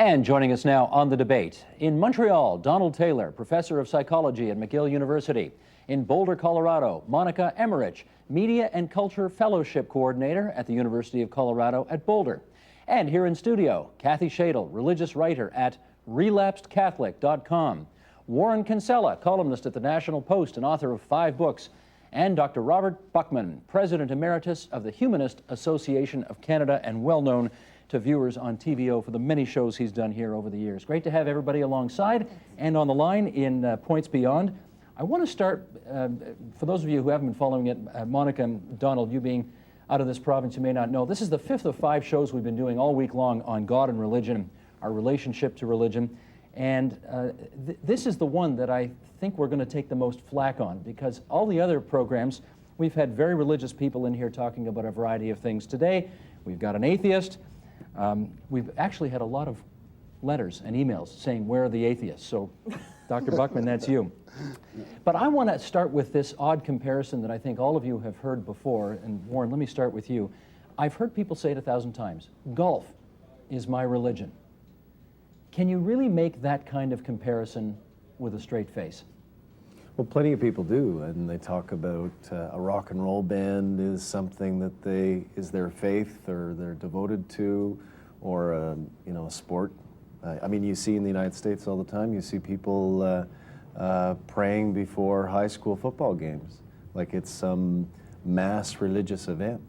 And joining us now on the debate, in Montreal, Donald Taylor, professor of psychology at McGill University. In Boulder, Colorado, Monica Emmerich, Media and Culture Fellowship Coordinator at the University of Colorado at Boulder. And here in studio, Kathy Shadle, religious writer at relapsedcatholic.com. Warren Kinsella, columnist at the National Post and author of 5 books. And Dr. Robert Buckman, President Emeritus of the Humanist Association of Canada and well-known to viewers on TVO for the many shows he's done here over the years. Great to have everybody alongside and on the line in Points Beyond. I want to start, for those of you who haven't been following it, Monica and Donald, you being out of this province, you may not know, this is the 5th of 5 shows we've been doing all week long on God and religion, our relationship to religion. And this is the one that I think we're going to take the most flack on, because all the other programs, we've had very religious people in here talking about a variety of things. Today, we've got an atheist. We've actually had a lot of letters and emails saying, where are the atheists? So, Dr. Buckman, that's you. But I want to start with this odd comparison that I think all of you have heard before. And Warren, let me start with you. I've heard people say it 1,000 times. Golf is my religion. Can you really make that kind of comparison with a straight face? Well, plenty of people do, and they talk about a rock and roll band is something that is their faith or they're devoted to, or a sport. I mean, you see in the United States all the time, you see people praying before high school football games, like it's some mass religious event.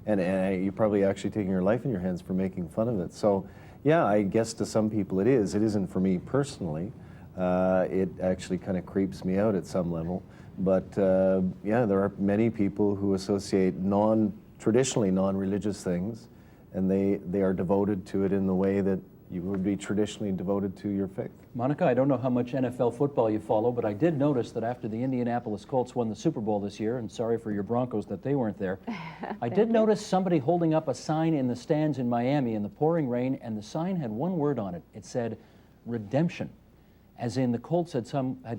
And you're probably actually taking your life in your hands for making fun of it. So, yeah, I guess to some people it is. It isn't for me personally. It actually kind of creeps me out at some level. But yeah, there are many people who associate traditionally non-religious things, and they are devoted to it in the way that you would be traditionally devoted to your faith. Monica, I don't know how much NFL football you follow, but I did notice that after the Indianapolis Colts won the Super Bowl this year, and sorry for your Broncos that they weren't there, I did notice somebody holding up a sign in the stands in Miami in the pouring rain, and the sign had one word on it. It said, redemption. As in the Colts had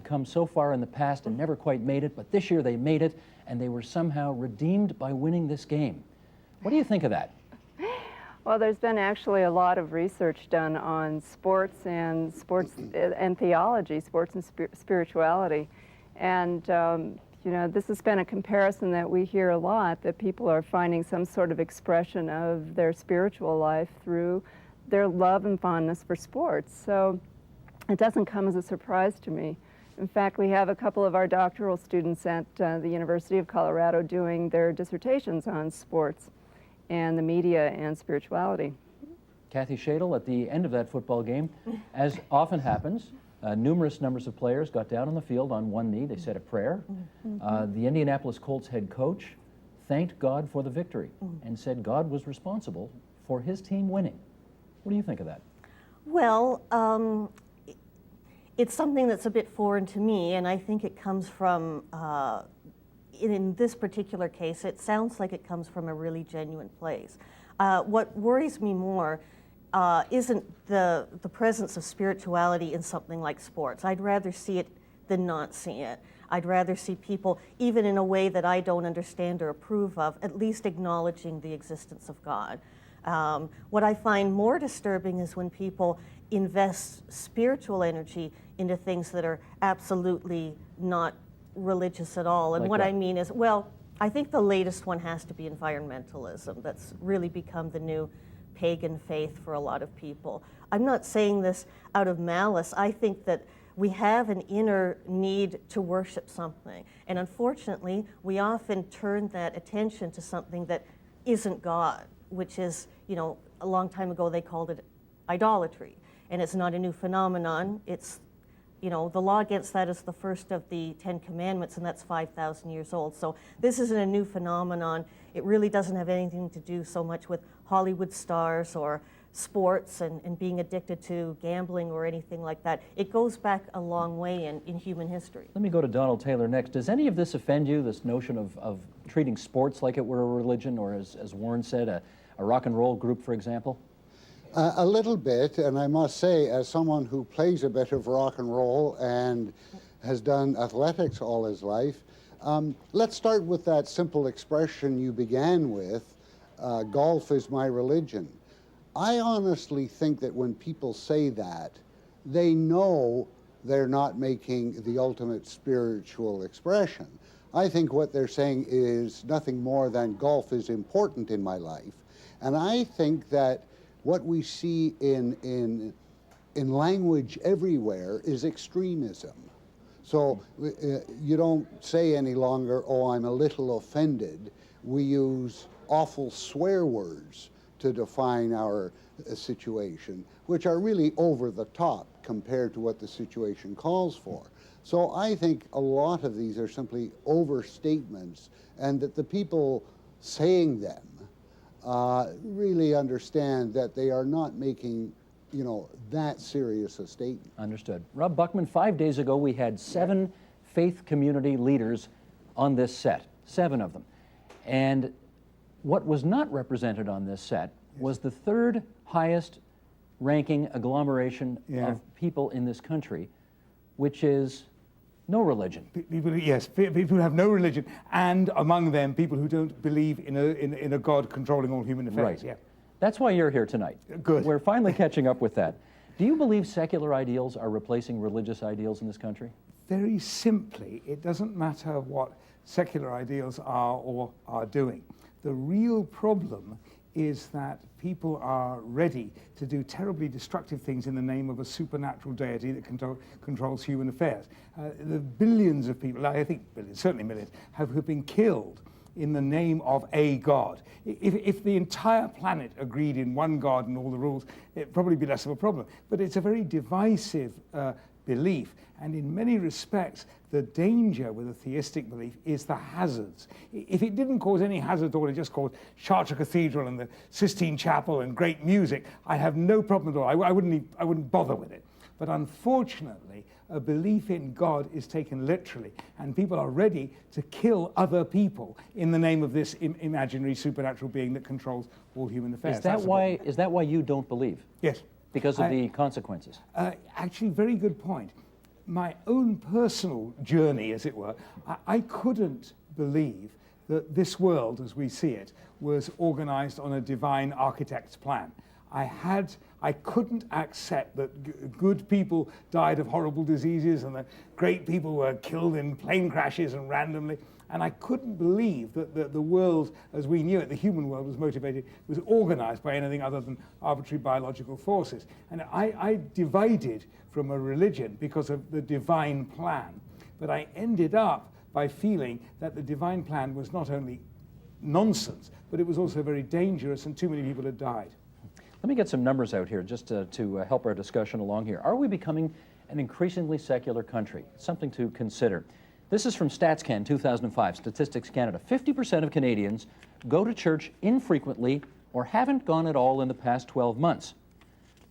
come so far in the past and never quite made it, but this year they made it, and they were somehow redeemed by winning this game. What do you think of that? Well, there's been actually a lot of research done on sports and theology, sports and spirituality. And, this has been a comparison that we hear a lot, that people are finding some sort of expression of their spiritual life through their love and fondness for sports. So it doesn't come as a surprise to me. In fact, we have a couple of our doctoral students at the University of Colorado doing their dissertations on sports and the media and spirituality. Kathy Shadle, at the end of that football game, as often happens, numerous numbers of players got down on the field on one knee. They said a prayer. The Indianapolis Colts head coach thanked God for the victory and said God was responsible for his team winning. What do you think of that? Well, it's something that's a bit foreign to me, and I think it comes from in this particular case, it sounds like it comes from a really genuine place. What worries me more isn't the presence of spirituality in something like sports. I'd rather see it than not see it. I'd rather see people, even in a way that I don't understand or approve of, at least acknowledging the existence of God. What I find more disturbing is when people invest spiritual energy into things that are absolutely not religious at all. And like what what? I mean is, well, I think the latest one has to be environmentalism. That's really become the new pagan faith for a lot of people. I'm not saying this out of malice. I think that we have an inner need to worship something. And unfortunately, we often turn that attention to something that isn't God, which is, a long time ago they called it idolatry. And it's not a new phenomenon. It's the law against that is the first of the 10 Commandments, and that's 5,000 years old. So this isn't a new phenomenon. It really doesn't have anything to do so much with Hollywood stars or sports and being addicted to gambling or anything like that. It goes back a long way in human history. Let me go to Donald Taylor next. Does any of this offend you, this notion of treating sports like it were a religion, or as Warren said, a rock and roll group, for example? A little bit, and I must say, as someone who plays a bit of rock and roll and has done athletics all his life, let's start with that simple expression you began with, golf is my religion. I honestly think that when people say that, they know they're not making the ultimate spiritual expression. I think what they're saying is nothing more than golf is important in my life. And I think that what we see in language everywhere is extremism. So you don't say any longer, oh, I'm a little offended. We use awful swear words to define our situation, which are really over the top compared to what the situation calls for. So I think a lot of these are simply overstatements, and that the people saying them really understand that they are not making, you know, that serious a statement. Understood. Rob Buckman, 5 days ago we had 7 faith community leaders on this set, 7 of them. And what was not represented on this set was the 3rd highest ranking agglomeration of people in this country, which is no religion. People, yes, people who have no religion, and among them people who don't believe in a God controlling all human affairs. Right. Yeah. That's why you're here tonight. Good. We're finally catching up with that. Do you believe secular ideals are replacing religious ideals in this country? Very simply, it doesn't matter what secular ideals are or are doing. The real problem is that people are ready to do terribly destructive things in the name of a supernatural deity that controls human affairs. The billions of people, I think billions, certainly millions, have been killed in the name of a God. If the entire planet agreed in one God and all the rules, it'd probably be less of a problem. But it's a very divisive belief, and in many respects, the danger with a theistic belief is the hazards. If it didn't cause any hazard at all, it just caused Chartres Cathedral and the Sistine Chapel and great music, I'd have no problem at all. I wouldn't bother with it. But unfortunately, a belief in God is taken literally, and people are ready to kill other people in the name of this imaginary supernatural being that controls all human affairs. Is that why you don't believe? Yes. Because of the consequences? Actually, very good point. My own personal journey, as it were, I couldn't believe that this world, as we see it, was organized on a divine architect's plan. I couldn't accept that good people died of horrible diseases and that great people were killed in plane crashes and randomly. And I couldn't believe that the world, as we knew it, the human world, was organized by anything other than arbitrary biological forces. And I divided from a religion because of the divine plan. But I ended up by feeling that the divine plan was not only nonsense, but it was also very dangerous, and too many people had died. Let me get some numbers out here just to help our discussion along here. Are we becoming an increasingly secular country? Something to consider. This is from StatsCan 2005, Statistics Canada. 50% of Canadians go to church infrequently or haven't gone at all in the past 12 months.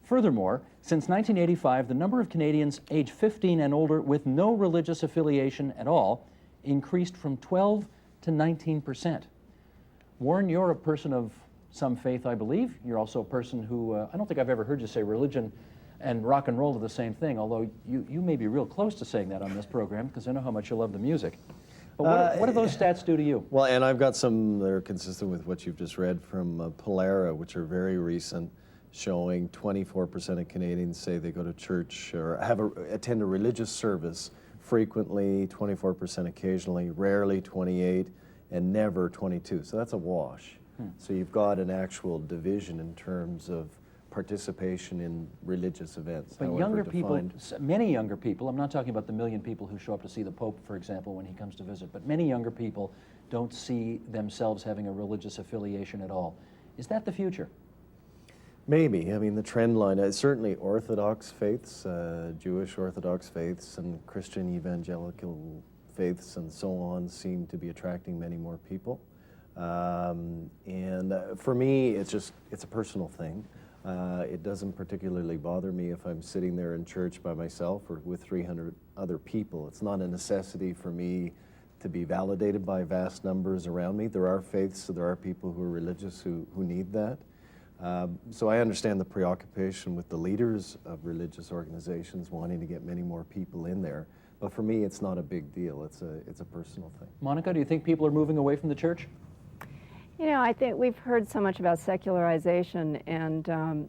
Furthermore, since 1985, the number of Canadians aged 15 and older with no religious affiliation at all increased from 12 to 19%. Warren, you're a person of some faith, I believe. You're also a person who, I don't think I've ever heard you say religion and rock and roll are the same thing, although you may be real close to saying that on this program, because I know how much you love the music. But what do those stats do to you? Well, and I've got some that are consistent with what you've just read from Polara, which are very recent, showing 24% of Canadians say they go to church or attend a religious service frequently, 24% occasionally, rarely 28, and never 22. So that's a wash. So you've got an actual division in terms of participation in religious events. But younger people, many younger people, I'm not talking about the million people who show up to see the Pope, for example, when he comes to visit, but many younger people don't see themselves having a religious affiliation at all. Is that the future? Maybe. I mean, the trend line, certainly Orthodox faiths, Jewish Orthodox faiths and Christian evangelical faiths and so on seem to be attracting many more people. For me, it's a personal thing. It doesn't particularly bother me if I'm sitting there in church by myself or with 300 other people. It's not a necessity for me to be validated by vast numbers around me. There are faiths, so there are people who are religious who need that. So I understand the preoccupation with the leaders of religious organizations wanting to get many more people in there. But for me, it's not a big deal. It's a personal thing. Monica, do you think people are moving away from the church? You know, I think we've heard so much about secularization and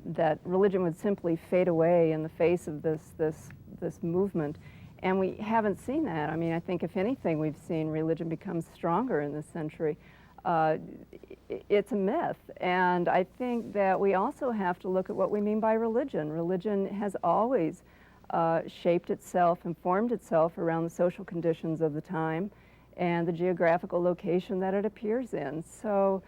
that religion would simply fade away in the face of this movement. And we haven't seen that. I mean, I think if anything, we've seen religion become stronger in this century. It's a myth. And I think that we also have to look at what we mean by religion. Religion has always shaped itself and formed itself around the social conditions of the time and the geographical location that it appears in. So,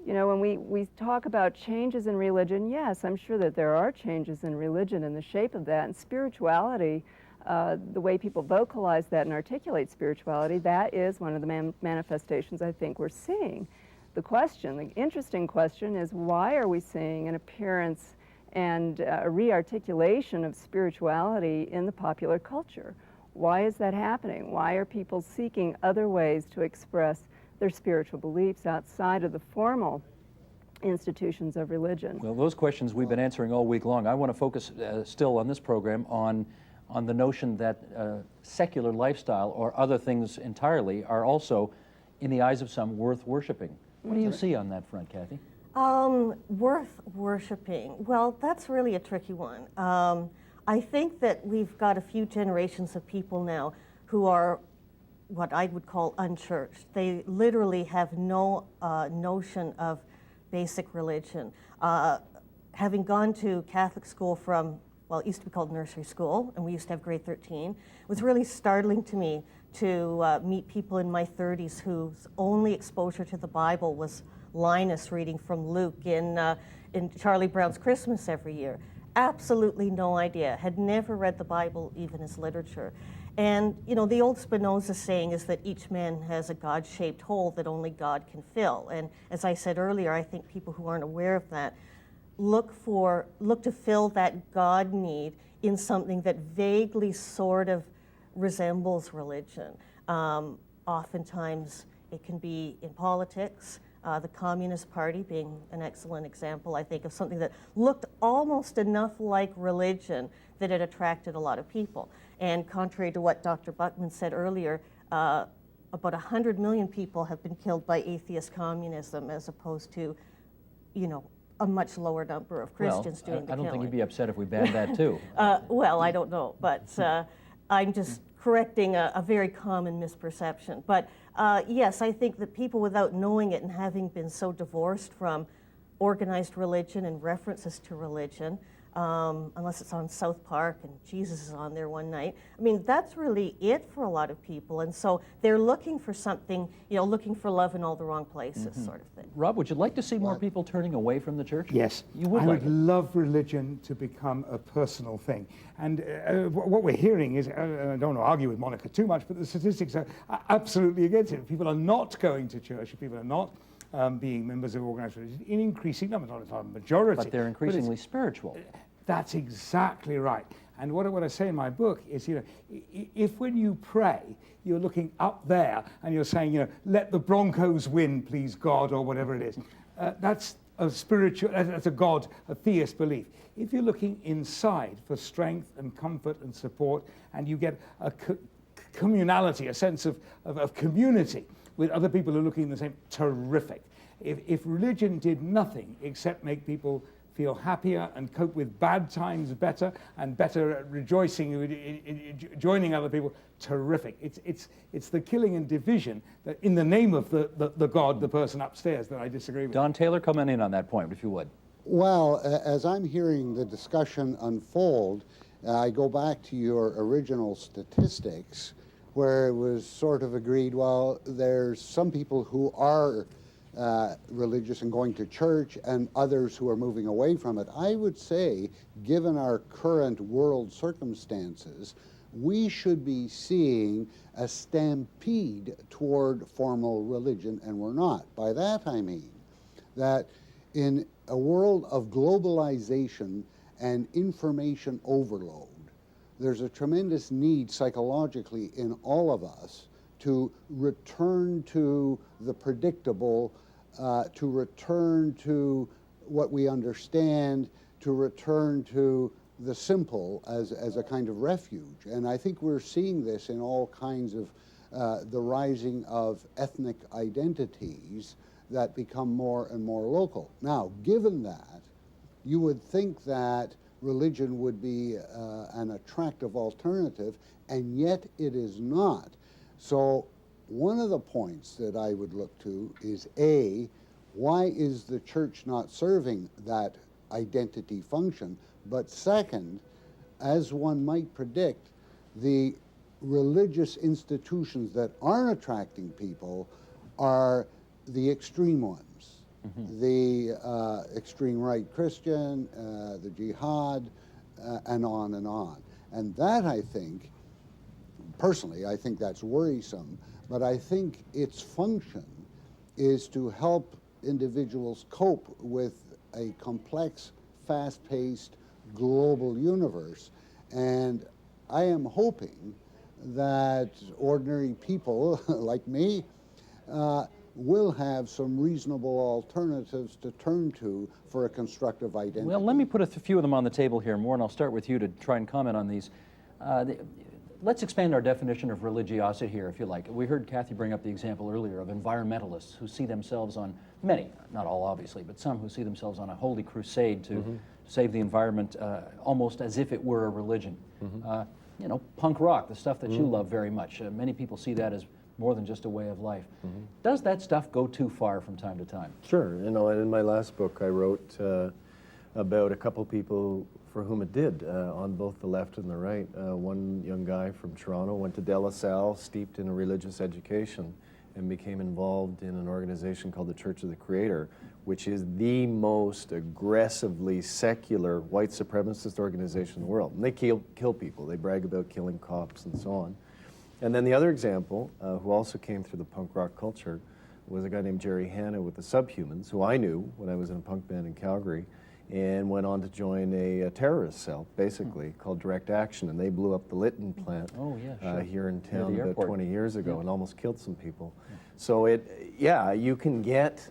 you know, when we talk about changes in religion, yes, I'm sure that there are changes in religion and the shape of that. And spirituality, the way people vocalize that and articulate spirituality, that is one of the manifestations I think we're seeing. The question, the interesting question is, why are we seeing an appearance and a re-articulation of spirituality in the popular culture? Why is that happening? Why are people seeking other ways to express their spiritual beliefs outside of the formal institutions of religion? Well, those questions we've been answering all week long. I want to focus still on this program on the notion that secular lifestyle or other things entirely are also, in the eyes of some, worth worshiping. What do you see on that front, Kathy? Worth worshiping. Well, that's really a tricky one. I think that we've got a few generations of people now who are what I would call unchurched. They literally have no notion of basic religion. Having gone to Catholic school from, well, it used to be called nursery school, and we used to have grade 13, it was really startling to me to meet people in my 30s whose only exposure to the Bible was Linus reading from Luke in Charlie Brown's Christmas every year. Absolutely no idea, had never read the Bible even as literature. And, you know, the old Spinoza saying is that each man has a God-shaped hole that only God can fill. And as I said earlier, I think people who aren't aware of that look to fill that God need in something that vaguely sort of resembles religion. Oftentimes it can be in politics, the Communist Party being an excellent example, I think, of something that looked almost enough like religion that it attracted a lot of people. And contrary to what Dr. Buckman said earlier, about 100 million people have been killed by atheist communism as opposed to, you know, a much lower number of Christians doing the killing. I don't think you'd be upset if we banned that too. Well, I don't know, but I'm just correcting a very common misperception. But yes, I think that people without knowing it and having been so divorced from organized religion and references to religion, unless it's on South Park and Jesus is on there one night. I mean, that's really it for a lot of people. And so they're looking for something, you know, looking for love in all the wrong places, sort of thing. Rob, would you like to see more people turning away from the church? Yes. You would I like would it. love religion to become a personal thing. And what we're hearing is, I don't want to argue with Monica too much, but the statistics are absolutely against it. People are not going to church, people are not being members of organized religion in increasing numbers, not a majority. But they're increasingly spiritual. That's exactly right. And what I say in my book is, you know, if when you pray, you're looking up there and you're saying, you know, let the Broncos win, please God, or whatever it is, that's a spiritual, that's a God, a theist belief. If you're looking inside for strength and comfort and support, and you get a communality, a sense of community with other people who are looking the same, terrific. If religion did nothing except make people feel happier and cope with bad times better and better at rejoicing, joining other people, terrific. It's the killing and division that in the name of the God, the person upstairs, that I disagree with. Don Taylor, comment in on that point, if you would. Well, as I'm hearing the discussion unfold, I go back to your original statistics where it was sort of agreed, well, there's some people who are religious and going to church and others who are moving away from it. I would say, given our current world circumstances, we should be seeing a stampede toward formal religion, and we're not. By that I mean that in a world of globalization and information overload, there's a tremendous need psychologically in all of us to return to the predictable, to return to what we understand, to return to the simple as a kind of refuge. And I think we're seeing this in all kinds of the rising of ethnic identities that become more and more local. Now, given that, you would think that religion would be an attractive alternative, and yet it is not. So one of the points that I would look to is, A, why is the church not serving that identity function? But second, as one might predict, the religious institutions that aren't attracting people are the extreme ones. The extreme right Christian, the jihad, and on and on. And that, I think, personally, I think that's worrisome, but I think its function is to help individuals cope with a complex, fast-paced, global universe. And I am hoping that ordinary people like me will have some reasonable alternatives to turn to for a constructive identity. Well, let me put a few of them on the table here, Moore, and I'll start with you to try and comment on these. Let's expand our definition of religiosity here, if you like. We heard Kathy bring up the example earlier of environmentalists who see themselves on, many, not all obviously, but some who see themselves on a holy crusade to save the environment almost as if it were a religion. You know, punk rock, the stuff that you love very much. Many people see that as more than just a way of life. Does that stuff go too far from time to time? Sure. You know, and in my last book, I wrote about a couple people for whom it did, on both the left and the right. One young guy from Toronto went to De La Salle, steeped in a religious education, and became involved in an organization called the Church of the Creator, which is the most aggressively secular white supremacist organization in the world. And they kill people. They brag about killing cops and so on. And then the other example, who also came through the punk rock culture, was a guy named Jerry Hanna with the Subhumans, who I knew when I was in a punk band in Calgary, and went on to join a terrorist cell, basically, called Direct Action, and they blew up the Lytton plant here in town about 20 years ago and almost killed some people. So you can get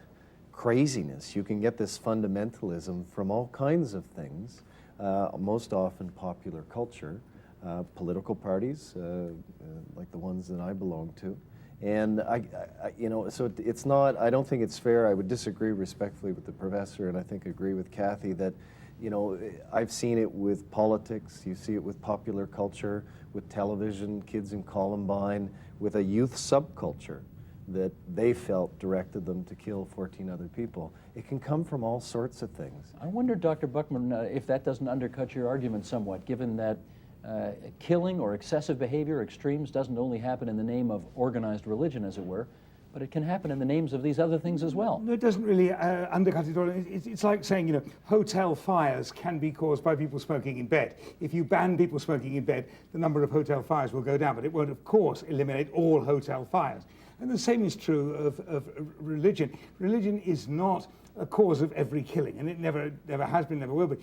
craziness, you can get this fundamentalism from all kinds of things, most often popular culture, political parties, like the ones that I belong to. And you know, so it's not, I don't think it's fair. I would disagree respectfully with the professor, and I think agree with Kathy that, you know, I've seen it with politics, you see it with popular culture, with television, kids in Columbine, with a youth subculture that they felt directed them to kill 14 other people. It can come from all sorts of things. I wonder, Dr. Buckman, if that doesn't undercut your argument somewhat, given that killing or excessive behavior, extremes, doesn't only happen in the name of organized religion, as it were, but it can happen in the names of these other things as well. No, it doesn't really undercut it all. It's like saying, you know, hotel fires can be caused by people smoking in bed. If you ban people smoking in bed, the number of hotel fires will go down, but it won't, of course, eliminate all hotel fires. And the same is true of religion. Religion is not a cause of every killing, and it never has been, never will be.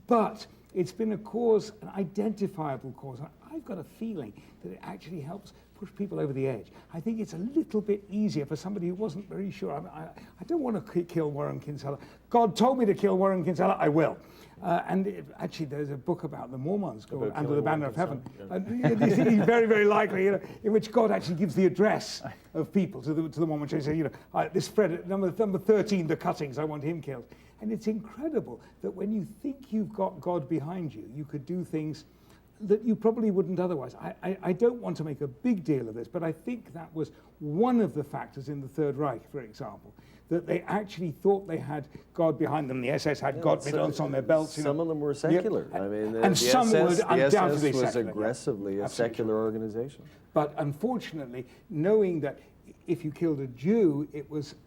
But it's been a cause, an identifiable cause. I've got a feeling that it actually helps push people over the edge. I think it's a little bit easier for somebody who wasn't very sure. I don't want to kill Warren Kinsella. God told me to kill Warren Kinsella, I will. Actually, there's a book about the Mormons called Under the Banner of Heaven. Very, very likely, you know, in which God actually gives the address of people to the Mormon church. Say, you know, this Fred, number 13, the cuttings, I want him killed. And it's incredible that when you think you've got God behind you, you could do things that you probably wouldn't otherwise. I don't want to make a big deal of this, but I think that was one of the factors in the Third Reich, for example, that they actually thought they had God behind them. The SS had God medals on their belts. Some of them were secular. I mean, and some were undoubtedly the SS was secular, aggressively a secular organization. But unfortunately, knowing that if you killed a Jew,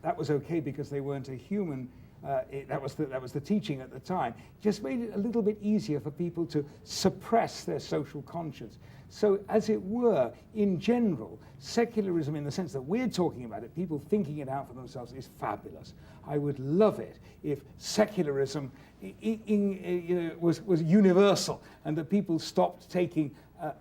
that was okay because they weren't a human. That was the teaching at the time. Just made it a little bit easier for people to suppress their social conscience. So, as it were, in general, secularism, in the sense that we're talking about it, people thinking it out for themselves, is fabulous. I would love it if secularism was universal, and that people stopped taking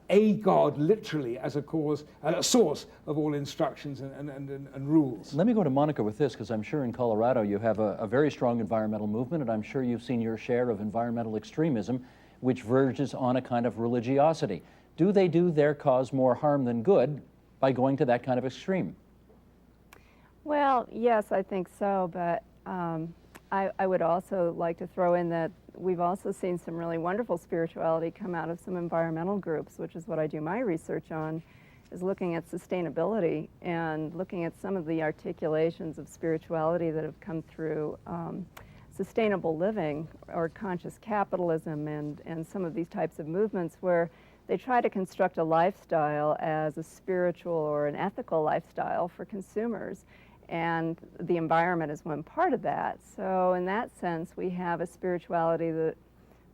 a God literally as a source of all instructions and rules. Let me go to Monica with this, because I'm sure in Colorado you have a very strong environmental movement, and I'm sure you've seen your share of environmental extremism, which verges on a kind of religiosity. Do they do their cause more harm than good by going to that kind of extreme? Well, yes, I think so, but I would also like to throw in that we've also seen some really wonderful spirituality come out of some environmental groups, which is what I do my research on, is looking at sustainability and looking at some of the articulations of spirituality that have come through sustainable living or conscious capitalism and some of these types of movements where they try to construct a lifestyle as a spiritual or an ethical lifestyle for consumers. And the environment is one part of that. So in that sense, we have a spirituality that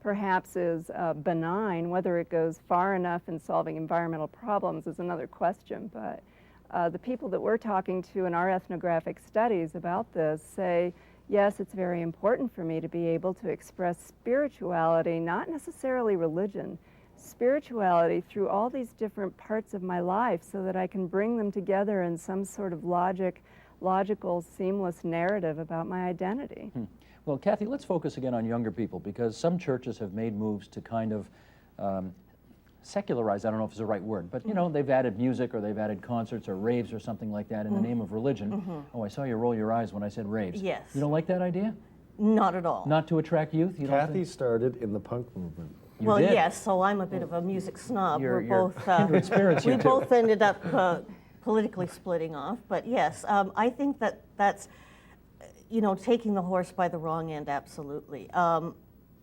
perhaps is benign. Whether it goes far enough in solving environmental problems is another question. But the people that we're talking to in our ethnographic studies about this say, yes, it's very important for me to be able to express spirituality, not necessarily religion, spirituality through all these different parts of my life so that I can bring them together in some sort of logical, seamless narrative about my identity. Well, Kathy, let's focus again on younger people, because some churches have made moves to kind of secularize, I don't know if it's the right word, but you know, they've added music or they've added concerts or raves or something like that in the name of religion. Oh, I saw you roll your eyes when I said raves. Yes. You don't like that idea? Not at all. Not to attract youth? You don't Kathy think? started in the punk movement. You Well, did? yes, so I'm a bit of a music snob. You're We're both, kindred spirits, you we two. both ended up politically splitting off. But yes, I think that that's, you know, taking the horse by the wrong end, absolutely.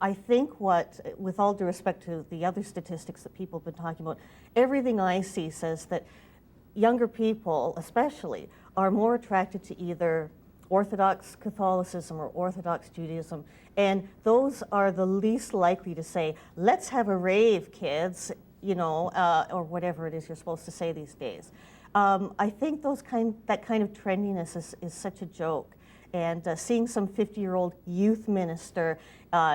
I think with all due respect to the other statistics that people have been talking about, everything I see says that younger people, especially, are more attracted to either Orthodox Catholicism or Orthodox Judaism, and those are the least likely to say, let's have a rave, kids, you know, or whatever it is you're supposed to say these days. I think that kind of trendiness is such a joke. And seeing some 50-year-old youth minister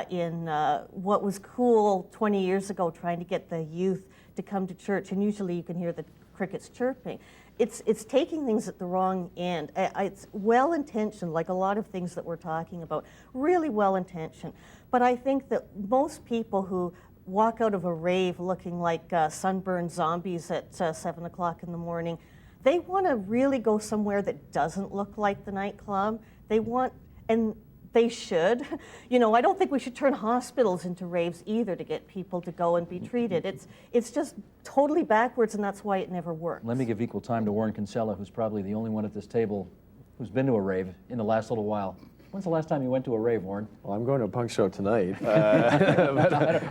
in what was cool 20 years ago trying to get the youth to come to church, and usually you can hear the crickets chirping. It's taking things at the wrong end. It's well-intentioned, like a lot of things that we're talking about, really well-intentioned. But I think that most people who walk out of a rave looking like sunburned zombies at 7 o'clock in the morning, they want to really go somewhere that doesn't look like the nightclub. They want, and they should. You know, I don't think we should turn hospitals into raves either to get people to go and be treated. It's just totally backwards, and that's why it never works. Let me give equal time to Warren Kinsella, who's probably the only one at this table who's been to a rave in the last little while. When's the last time you went to a rave, Warren? Well, I'm going to a punk show tonight, but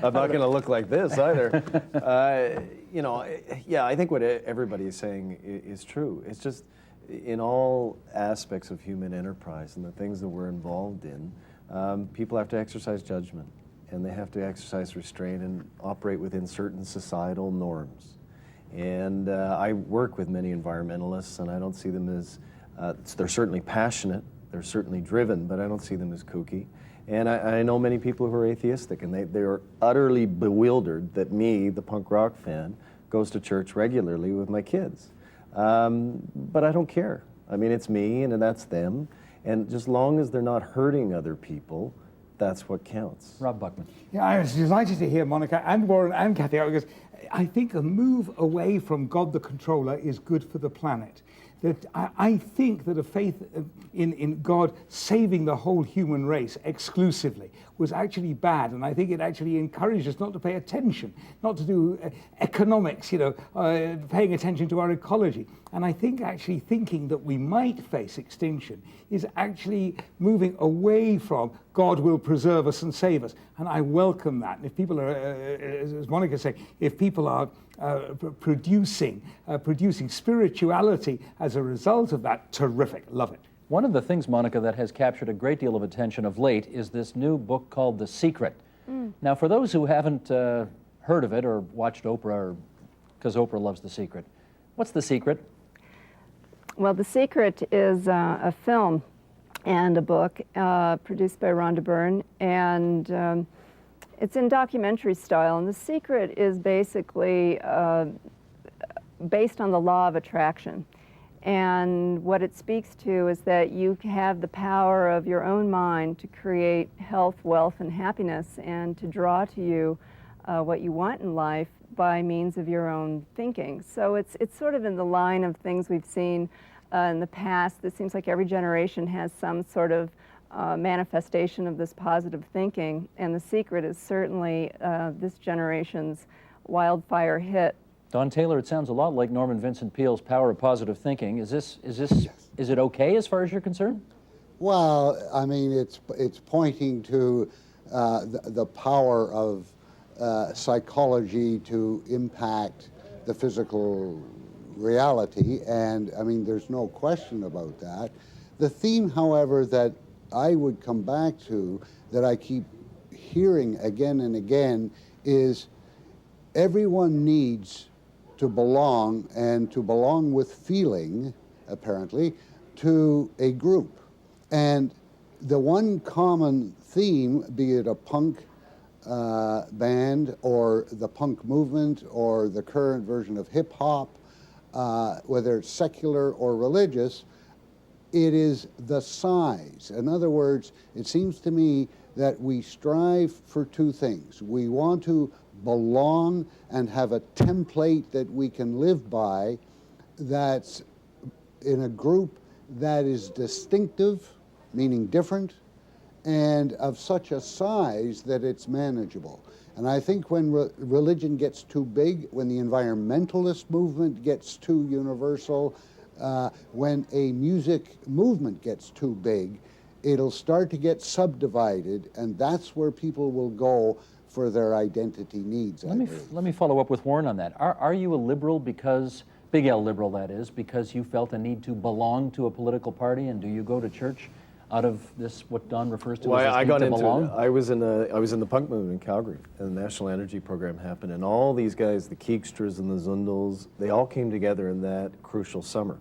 I'm not going to look like this either. You know, yeah, I think what everybody is saying is true. It's just in all aspects of human enterprise and the things that we're involved in, people have to exercise judgment, and they have to exercise restraint and operate within certain societal norms. And I work with many environmentalists, and I don't see them as, they're certainly passionate, they're certainly driven, but I don't see them as kooky. And I know many people who are atheistic, and they are utterly bewildered that me, the punk rock fan, goes to church regularly with my kids. But I don't care. I mean, it's me and that's them. And just long as they're not hurting other people, that's what counts. Rob Buckman. Yeah, I was delighted to hear Monica and Warren and Kathy out, because I think a move away from God the controller is good for the planet. That I think that a faith in God saving the whole human race exclusively was actually bad, and I think it actually encouraged us not to pay attention, not to do economics, you know, paying attention to our ecology. And I think actually thinking that we might face extinction is actually moving away from God will preserve us and save us. And I welcome that. And if people are, as Monica said, if people are producing spirituality as a result of that, terrific, love it. One of the things, Monica, that has captured a great deal of attention of late is this new book called The Secret. Now, for those who haven't heard of it or watched Oprah, or because Oprah loves The Secret, what's The Secret? Well, The Secret is a film and a book produced by Rhonda Byrne, and it's in documentary style. And The Secret is basically based on the law of attraction. And what it speaks to is that you have the power of your own mind to create health, wealth, and happiness, and to draw to you what you want in life by means of your own thinking. So it's sort of in the line of things we've seen in the past. It seems like every generation has some sort of manifestation of this positive thinking, and The Secret is certainly this generation's wildfire hit. Don Taylor, it sounds a lot like Norman Vincent Peale's Power of Positive Thinking. Is it okay as far as you're concerned? Well, I mean, it's pointing to the power of psychology to impact the physical reality, and I mean, there's no question about that. The theme, however, that I would come back to, that I keep hearing again and again, is everyone needs to belong, and to belong with feeling, apparently, to a group. And the one common theme, be it a punk band or the punk movement or the current version of hip hop, whether it's secular or religious, it is the size. In other words, it seems to me that we strive for two things. We want to belong and have a template that we can live by, that's in a group that is distinctive, meaning different, and of such a size that it's manageable. And I think when religion gets too big, when the environmentalist movement gets too universal, when a music movement gets too big, it'll start to get subdivided, and that's where people will go for their identity needs. Let me follow up with Warren on that. Are you a liberal because, big L liberal that is, because you felt a need to belong to a political party, and do you go to church out of this, what Don refers to as this I need got to into belong? it. I was in the punk movement in Calgary, and the National Energy Program happened, and all these guys, the Keeksters and the Zundels, they all came together in that crucial summer.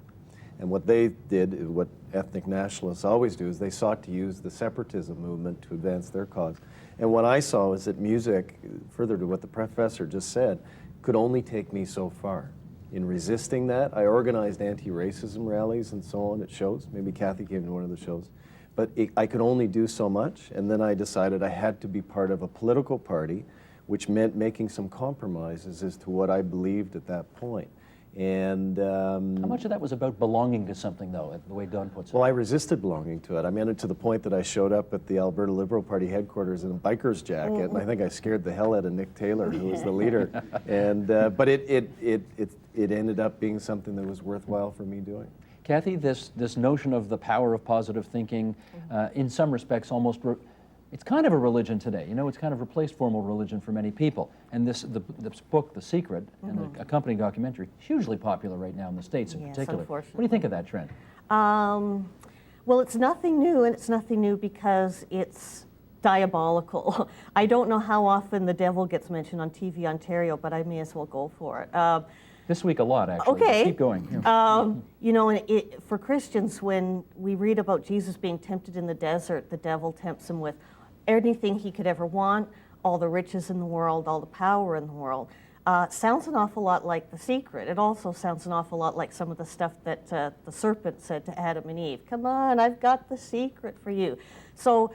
And what they did, what ethnic nationalists always do, is they sought to use the separatism movement to advance their cause. And what I saw is that music, further to what the professor just said, could only take me so far. In resisting that, I organized anti-racism rallies and so on at shows. Maybe Kathy came to one of the shows. But I could only do so much, and then I decided I had to be part of a political party, which meant making some compromises as to what I believed at that point. And How much of that was about belonging to something, though, the way Don puts it? well, I resisted belonging to it. I mean, to the point that I showed up at the Alberta Liberal Party headquarters in a biker's jacket, and I think I scared the hell out of Nick Taylor, who was the leader. And but it ended up being something that was worthwhile for me doing. Kathy, this notion of the power of positive thinking, in some respects, it's kind of a religion today. You know, it's kind of replaced formal religion for many people. And this book, The Secret, and the accompanying documentary, hugely popular right now in the States in particular. What do you think of that trend? Well, it's nothing new, and it's nothing new because it's diabolical. I don't know how often the devil gets mentioned on TV Ontario, but I may as well go for it. This week a lot, actually. Okay. Keep going. Yeah. You know, and for Christians, when we read about Jesus being tempted in the desert, the devil tempts him with anything he could ever want, all the riches in the world, all the power in the world. Sounds an awful lot like The Secret. It also sounds an awful lot like some of the stuff that the serpent said to Adam and Eve. Come on, I've got the secret for you. So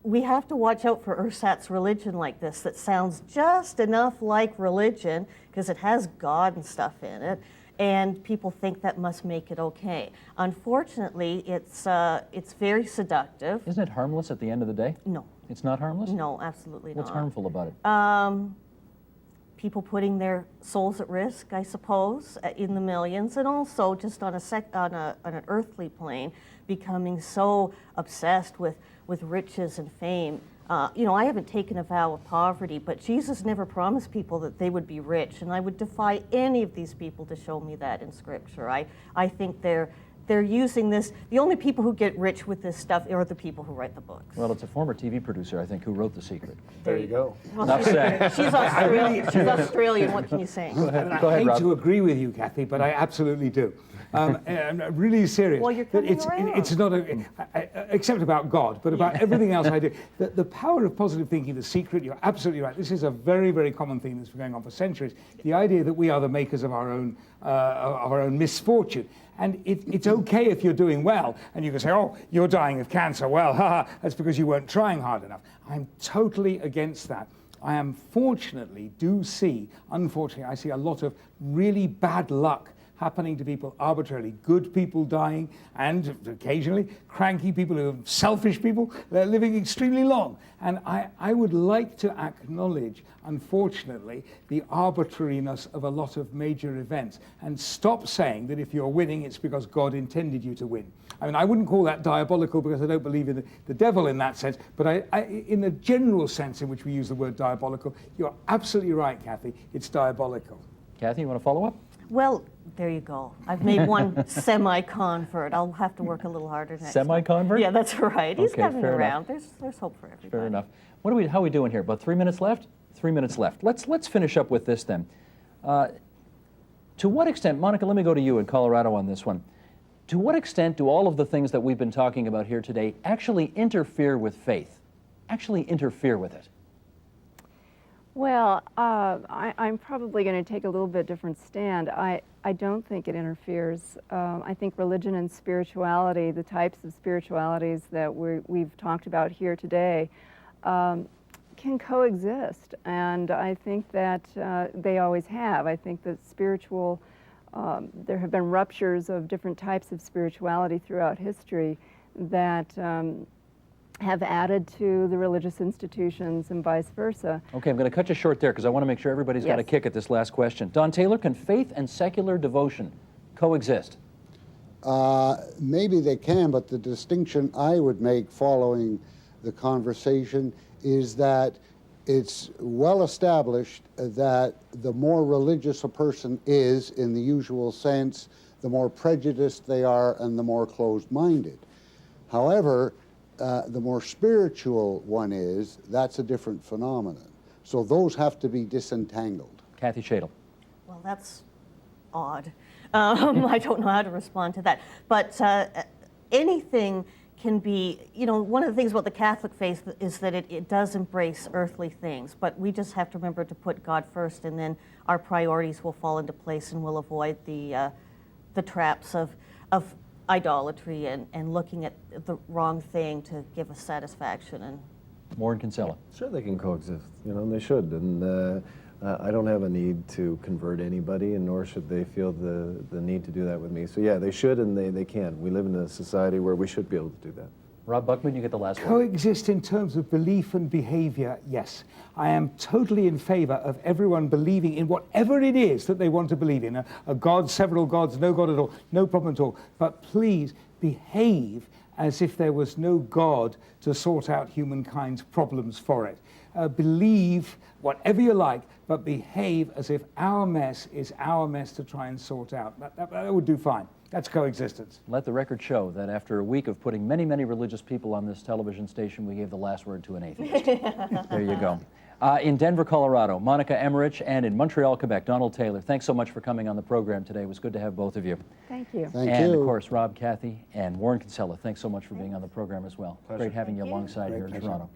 we have to watch out for ersatz religion like this that sounds just enough like religion because it has God and stuff in it, and people think that must make it okay. Unfortunately, it's very seductive. Isn't it harmless at the end of the day? No. It's not harmless? No, absolutely What's not. harmful about it? People putting their souls at risk, I suppose, in the millions, and also just on an earthly plane, becoming so obsessed with riches and fame. You know, I haven't taken a vow of poverty, but Jesus never promised people that they would be rich, and I would defy any of these people to show me that in Scripture. I think they're using this. The only people who get rich with this stuff are the people who write the books. Well, it's a former TV producer, I think, who wrote The Secret. There you go. Well, Enough said. she's Australian. She's Australian. What can you say? Go I ahead, hate Rob. to agree with you, Kathy, but I absolutely do. And I'm really serious. Well, you're That coming around. it's not except about God, but about everything else I do. The power of positive thinking, The Secret, you're absolutely right. This is a very, very common thing that's been going on for centuries. The idea that we are the makers of our own misfortune. And it's okay if you're doing well, and you can say, oh, you're dying of cancer. Well, that's because you weren't trying hard enough. I'm totally against that. I unfortunately I see a lot of really bad luck happening to people arbitrarily. Good people dying, and occasionally cranky people, who are selfish people, they're living extremely long. And I would like to acknowledge, unfortunately, the arbitrariness of a lot of major events, and stop saying that if you're winning, it's because God intended you to win. I mean, I wouldn't call that diabolical, because I don't believe in the devil in that sense, but in the general sense in which we use the word diabolical, you're absolutely right, Kathy, it's diabolical. Kathy, you want to follow up? Well, there you go. I've made one semi-convert. I'll have to work a little harder next time. Semi-convert? Yeah, that's right. He's Okay, coming fair around. There's hope for everybody. Fair enough. How are we doing here? About 3 minutes left? 3 minutes left. Let's finish up with this then. To what extent, Monica, let me go to you in Colorado on this one. To what extent do all of the things that we've been talking about here today actually interfere with faith? Actually interfere with it? Well, I'm probably going to take a little bit different stand. I don't think it interferes. I think religion and spirituality, the types of spiritualities that we've talked about here today, can coexist. And I think that they always have. I think that there have been ruptures of different types of spirituality throughout history that have added to the religious institutions and vice versa. Okay, I'm going to cut you short there because I want to make sure everybody's got a kick at this last question. Don Taylor, can faith and secular devotion coexist? Maybe they can, but the distinction I would make following the conversation is that it's well established that the more religious a person is in the usual sense, the more prejudiced they are and the more closed-minded. However, the more spiritual one is, that's a different phenomenon. So those have to be disentangled. Kathy Shadle. Well, that's odd. I don't know how to respond to that. But anything can be, one of the things about the Catholic faith is that it does embrace earthly things, but we just have to remember to put God first, and then our priorities will fall into place, and we'll avoid the traps of idolatry and looking at the wrong thing to give us satisfaction. And Warren Kinsella. Sure, they can coexist, and they should. And I don't have a need to convert anybody, and nor should they feel the need to do that with me. So yeah, they should and they can. We live in a society where we should be able to do that. Rob Buckman, you get the last word. Coexist in terms of belief and behavior, yes. I am totally in favor of everyone believing in whatever it is that they want to believe in. A God, several gods, no God at all, no problem at all. But please behave as if there was no God to sort out humankind's problems for it. Believe whatever you like, but behave as if our mess is our mess to try and sort out. That would do fine. That's coexistence. Let the record show that after a week of putting many, many religious people on this television station, we gave the last word to an atheist. There you go. In Denver, Colorado, Monica Emmerich, and in Montreal, Quebec, Donald Taylor. Thanks so much for coming on the program today. It was good to have both of you. Thank you. Thank and you. of course, Rob, Kathy, and Warren Kinsella. Thanks so much for being on the program as well. Pleasure. Great having you alongside here in Pleasure. Toronto.